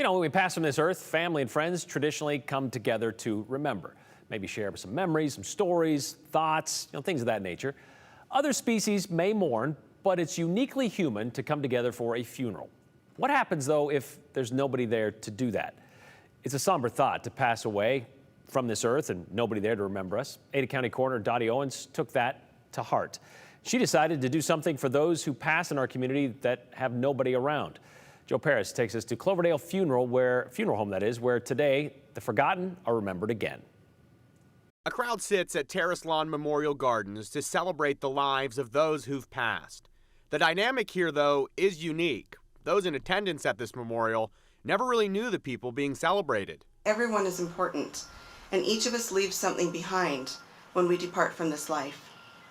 You know, when we pass from this earth, family and friends traditionally come together to remember. Maybe share some memories, some stories, thoughts, things of that nature. Other species may mourn, but it's uniquely human to come together for a funeral. What happens, though, if there's nobody there to do that? It's a somber thought to pass away from this earth and nobody there to remember us. Ada County Coroner Dottie Owens took that to heart. She decided to do something for those who pass in our community that have nobody around. Joe Paris takes us to Cloverdale Funeral Home, where today the forgotten are remembered again. A crowd sits at Terrace Lawn Memorial Gardens to celebrate the lives of those who've passed. The dynamic here, though, is unique. Those in attendance at this memorial never really knew the people being celebrated. Everyone is important, and each of us leaves something behind when we depart from this life.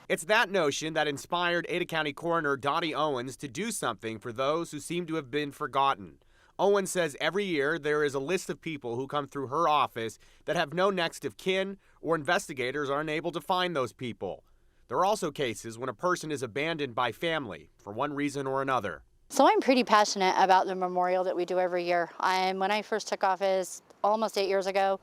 It's that notion that inspired Ada County Coroner Dottie Owens to do something for those who seem to have been forgotten. Owens says every year there is a list of people who come through her office that have no next of kin, or investigators are unable to find those people. There are also cases when a person is abandoned by family for one reason or another. So I'm pretty passionate about the memorial that we do every year. When I first took office almost 8 years ago,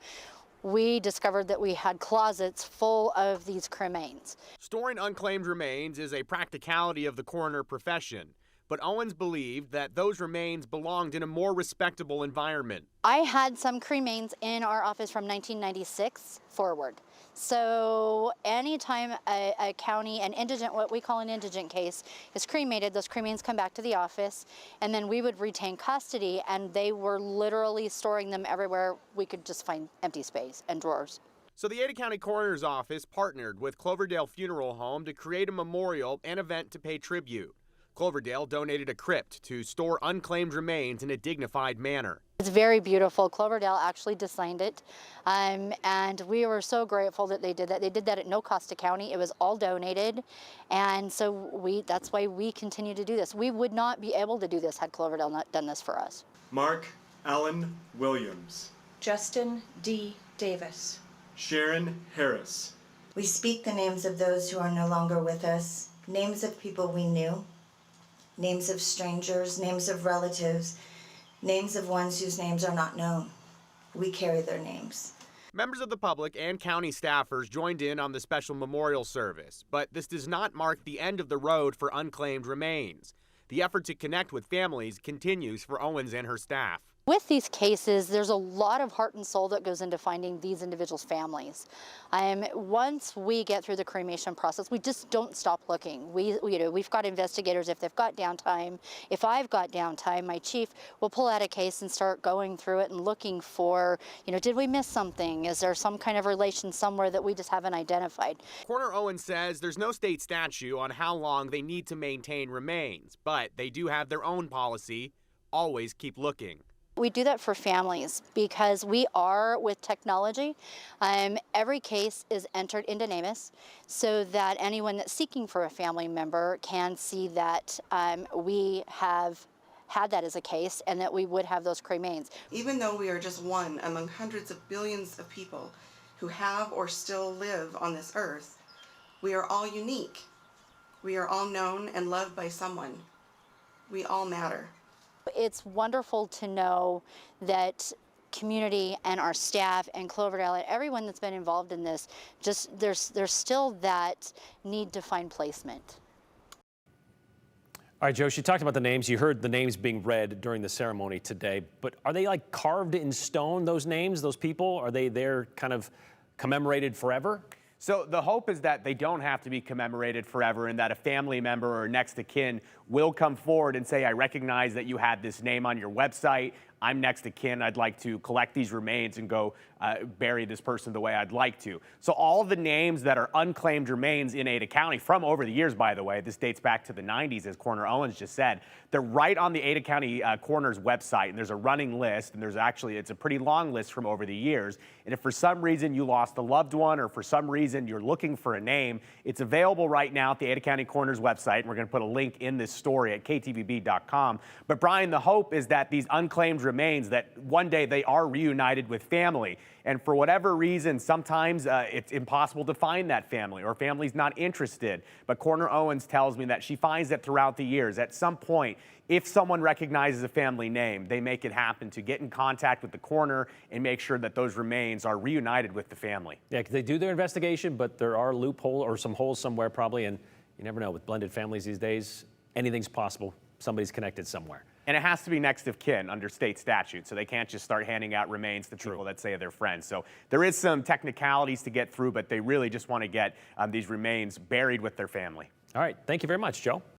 we discovered that we had closets full of these cremains. Storing unclaimed remains is a practicality of the coroner profession, but Owens believed that those remains belonged in a more respectable environment. I had some cremains in our office from 1996 forward. So anytime a county, what we call an indigent case, is cremated, those cremains come back to the office, and then we would retain custody, and they were literally storing them everywhere we could just find empty space and drawers. So the Ada County Coroner's Office partnered with Cloverdale Funeral Home to create a memorial and event to pay tribute. Cloverdale donated a crypt to store unclaimed remains in a dignified manner. It's very beautiful. Cloverdale actually designed it, and we were so grateful that they did that. They did that at no cost to county. It was all donated, and so that's why we continue to do this. We would not be able to do this had Cloverdale not done this for us. Mark Allen Williams. Justin D. Davis. Sharon Harris. We speak the names of those who are no longer with us, names of people we knew, names of strangers, names of relatives, names of ones whose names are not known. We carry their names. Members of the public and county staffers joined in on the special memorial service, but this does not mark the end of the road for unclaimed remains. The effort to connect with families continues for Owens and her staff. With these cases, there's a lot of heart and soul that goes into finding these individuals' families. Once we get through the cremation process, we just don't stop looking. We've got investigators, if they've got downtime. If I've got downtime, my chief will pull out a case and start going through it and looking for, did we miss something? Is there some kind of relation somewhere that we just haven't identified? Coroner Owens says there's no state statute on how long they need to maintain remains, but they do have their own policy. Always keep looking. We do that for families because we are with technology. Every case is entered into NamUs so that anyone that's seeking for a family member can see that we have had that as a case and that we would have those cremains. Even though we are just one among hundreds of billions of people who have or still live on this earth, we are all unique. We are all known and loved by someone. We all matter. It's wonderful to know that community and our staff and Cloverdale and everyone that's been involved in this, there's still that need to find placement. All right, Joe, she talked about the names. You heard the names being read during the ceremony today, but are they like carved in stone, those names, those people? Are they there kind of commemorated forever? So the hope is that they don't have to be commemorated forever and that a family member or next of kin will come forward and say, I recognize that you had this name on your website. I'm next of kin. I'd like to collect these remains and go bury this person the way I'd like to. So all of the names that are unclaimed remains in Ada County from over the years, by the way, this dates back to the 90s, as Coroner Owens just said, they're right on the Ada County Coroner's website, and there's a running list, and it's a pretty long list from over the years. And if for some reason you lost a loved one or for some reason you're looking for a name, it's available right now at the Ada County Coroner's website, and we're going to put a link in this story at KTVB.com. But Brian, the hope is that these unclaimed remains, that one day they are reunited with family. And for whatever reason, sometimes it's impossible to find that family, or family's not interested. But Coroner Owens tells me that she finds that throughout the years, at some point, if someone recognizes a family name, they make it happen to get in contact with the coroner and make sure that those remains are reunited with the family. Yeah, 'cause they do their investigation, but there are loopholes or some holes somewhere probably, and you never know. With blended families these days, anything's possible. Somebody's connected somewhere. And it has to be next of kin under state statute, so they can't just start handing out remains to people that say they're friends. So there is some technicalities to get through, but they really just want to get these remains buried with their family. All right, thank you very much, Joe.